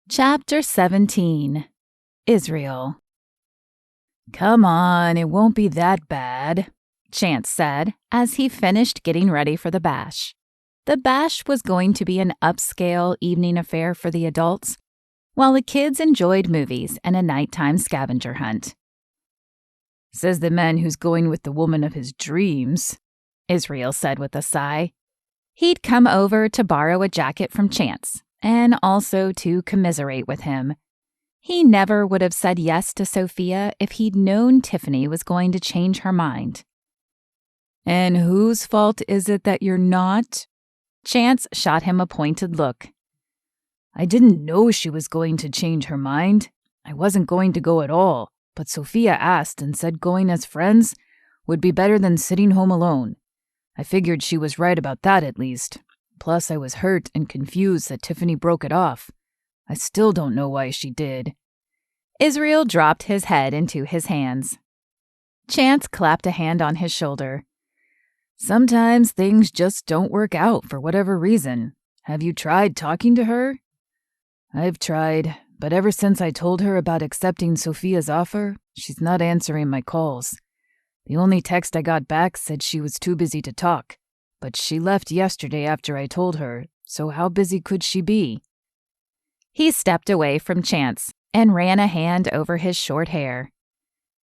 Chapter 17. Israel. "Come on, it won't be that bad," Chance said as he finished getting ready for the bash. The bash was going to be an upscale evening affair for the adults, while the kids enjoyed movies and a nighttime scavenger hunt. "Says the man who's going with the woman of his dreams," Israel said with a sigh. He'd come over to borrow a jacket from Chance, and also to commiserate with him. He never would have said yes to Sophia if he'd known Tiffany was going to change her mind. "And whose fault is it that you're not?" Chance shot him a pointed look. "I didn't know she was going to change her mind. I wasn't going to go at all, but Sophia asked and said going as friends would be better than sitting home alone. I figured she was right about that at least. Plus, I was hurt and confused that Tiffany broke it off. I still don't know why she did." Israel dropped his head into his hands. Chance clapped a hand on his shoulder. "Sometimes things just don't work out for whatever reason. Have you tried talking to her?" "I've tried, but ever since I told her about accepting Sophia's offer, she's not answering my calls. The only text I got back said she was too busy to talk. But she left yesterday after I told her, so how busy could she be?" He stepped away from Chance and ran a hand over his short hair.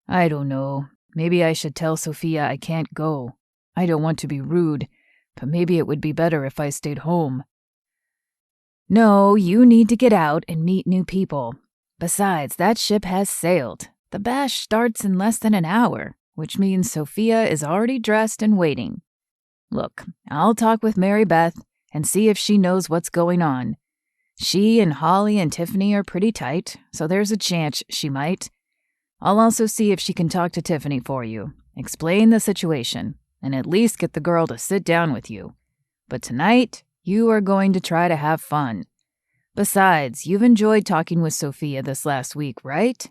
"I don't know. Maybe I should tell Sophia I can't go. I don't want to be rude, but maybe it would be better if I stayed home." "No, you need to get out and meet new people. Besides, that ship has sailed. The bash starts in less than an hour, which means Sophia is already dressed and waiting. Look, I'll talk with Mary Beth and see if she knows what's going on. She and Holly and Tiffany are pretty tight, so there's a chance she might. I'll also see if she can talk to Tiffany for you, explain the situation, and at least get the girl to sit down with you. But tonight, you are going to try to have fun. Besides, you've enjoyed talking with Sophia this last week, right?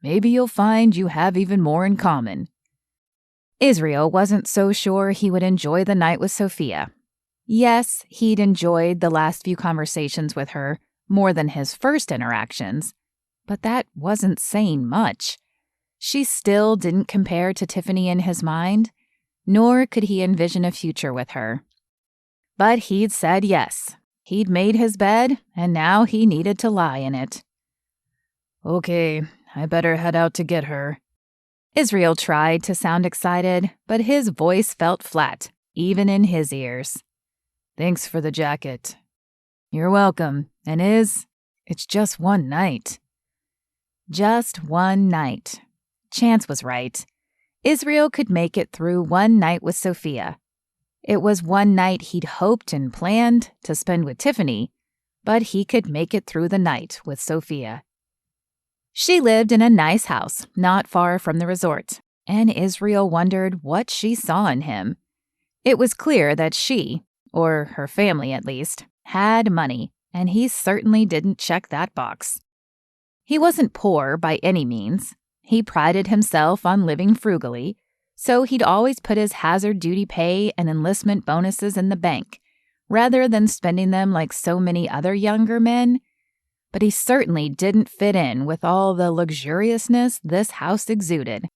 Maybe you'll find you have even more in common." Israel wasn't so sure he would enjoy the night with Sophia. Yes, he'd enjoyed the last few conversations with her more than his first interactions, but that wasn't saying much. She still didn't compare to Tiffany in his mind, nor could he envision a future with her. But he'd said yes. He'd made his bed, and now he needed to lie in it. "Okay, I better head out to get her." Israel tried to sound excited, but his voice felt flat, even in his ears. "Thanks for the jacket." "You're welcome. And it's just one night." Just one night. Chance was right. Israel could make it through one night with Sophia. It was one night he'd hoped and planned to spend with Tiffany, but he could make it through the night with Sophia. She lived in a nice house not far from the resort, and Israel wondered what she saw in him. It was clear that she, or her family at least, had money, and he certainly didn't check that box. He wasn't poor by any means. He prided himself on living frugally, so he'd always put his hazard duty pay and enlistment bonuses in the bank, rather than spending them like so many other younger men. But he certainly didn't fit in with all the luxuriousness this house exuded.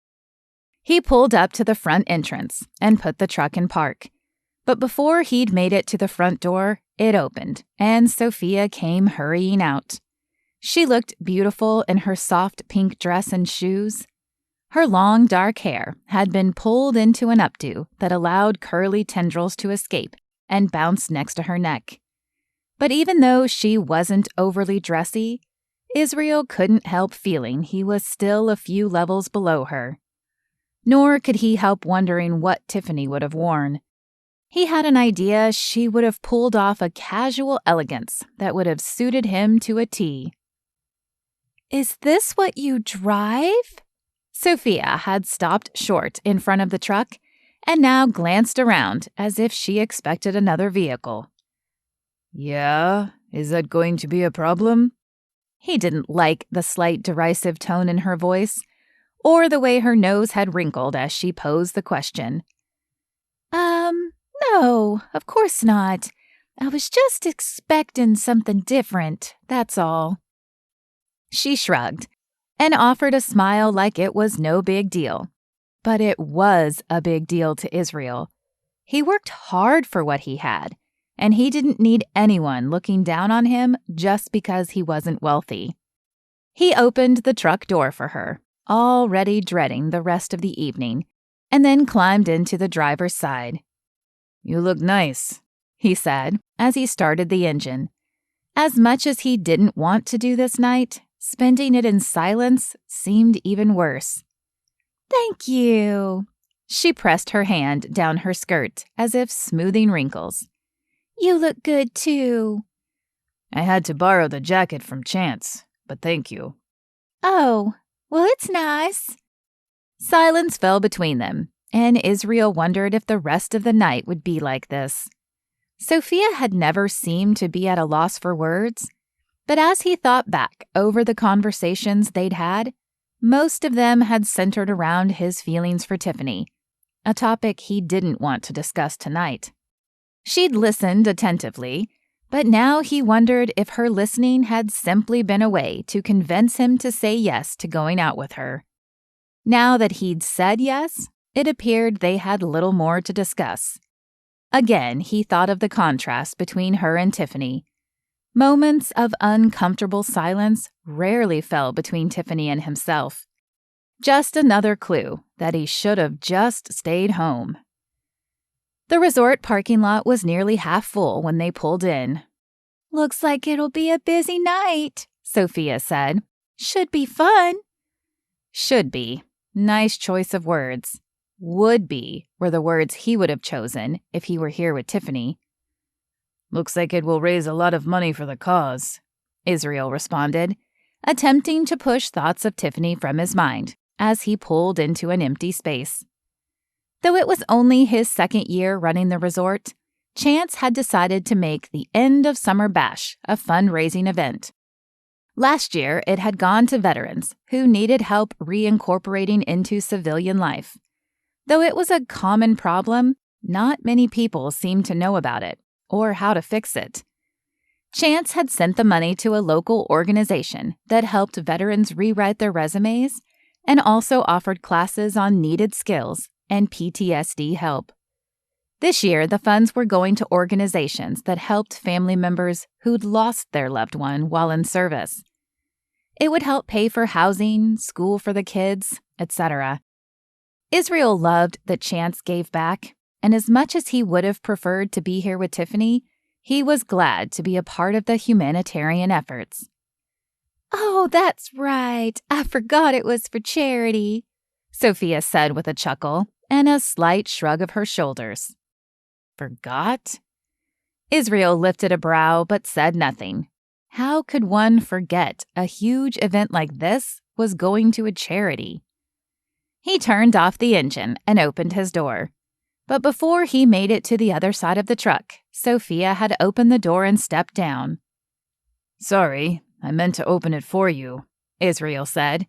He pulled up to the front entrance and put the truck in park. But before he'd made it to the front door, it opened, and Sophia came hurrying out. She looked beautiful in her soft pink dress and shoes. Her long dark hair had been pulled into an updo that allowed curly tendrils to escape and bounce next to her neck. But even though she wasn't overly dressy, Israel couldn't help feeling he was still a few levels below her. Nor could he help wondering what Tiffany would have worn. He had an idea she would have pulled off a casual elegance that would have suited him to a T. "Is this what you drive?" Sophia had stopped short in front of the truck and now glanced around as if she expected another vehicle. "Yeah, is that going to be a problem?" He didn't like the slight derisive tone in her voice, or the way her nose had wrinkled as she posed the question. No, of course not. I was just expecting something different, that's all." She shrugged and offered a smile like it was no big deal. But it was a big deal to Israel. He worked hard for what he had, and he didn't need anyone looking down on him just because he wasn't wealthy. He opened the truck door for her, already dreading the rest of the evening, and then climbed into the driver's side. "You look nice," he said as he started the engine. As much as he didn't want to do this night, spending it in silence seemed even worse. "Thank you." She pressed her hand down her skirt as if smoothing wrinkles. "You look good, too." "I had to borrow the jacket from Chance, but thank you." "Oh, well, it's nice." Silence fell between them, and Israel wondered if the rest of the night would be like this. Sophia had never seemed to be at a loss for words, but as he thought back over the conversations they'd had, most of them had centered around his feelings for Tiffany, a topic he didn't want to discuss tonight. She'd listened attentively, but now he wondered if her listening had simply been a way to convince him to say yes to going out with her. Now that he'd said yes, it appeared they had little more to discuss. Again, he thought of the contrast between her and Tiffany. Moments of uncomfortable silence rarely fell between Tiffany and himself. Just another clue that he should have just stayed home. The resort parking lot was nearly half full when they pulled in. "Looks like it'll be a busy night," Sophia said. "Should be fun." Should be. Nice choice of words. Would be were the words he would have chosen if he were here with Tiffany. "Looks like it will raise a lot of money for the cause," Israel responded, attempting to push thoughts of Tiffany from his mind as he pulled into an empty space. Though it was only his second year running the resort, Chance had decided to make the End of Summer Bash a fundraising event. Last year, it had gone to veterans who needed help reincorporating into civilian life. Though it was a common problem, not many people seemed to know about it or how to fix it. Chance had sent the money to a local organization that helped veterans rewrite their resumes and also offered classes on needed skills and PTSD help. This year, the funds were going to organizations that helped family members who'd lost their loved one while in service. It would help pay for housing, school for the kids, etc. Israel loved that Chance gave back, and as much as he would have preferred to be here with Tiffany, he was glad to be a part of the humanitarian efforts. "Oh, that's right. I forgot it was for charity," Sophia said with a chuckle and a slight shrug of her shoulders. "Forgot?" Israel lifted a brow but said nothing. How could one forget a huge event like this was going to a charity? He turned off the engine and opened his door. But before he made it to the other side of the truck, Sophia had opened the door and stepped down. "Sorry, I meant to open it for you," Israel said.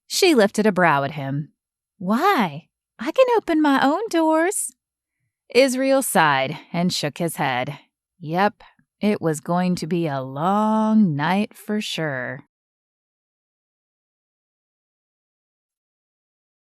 She lifted a brow at him. "Why? I can open my own doors." Israel sighed and shook his head. Yep, it was going to be a long night for sure.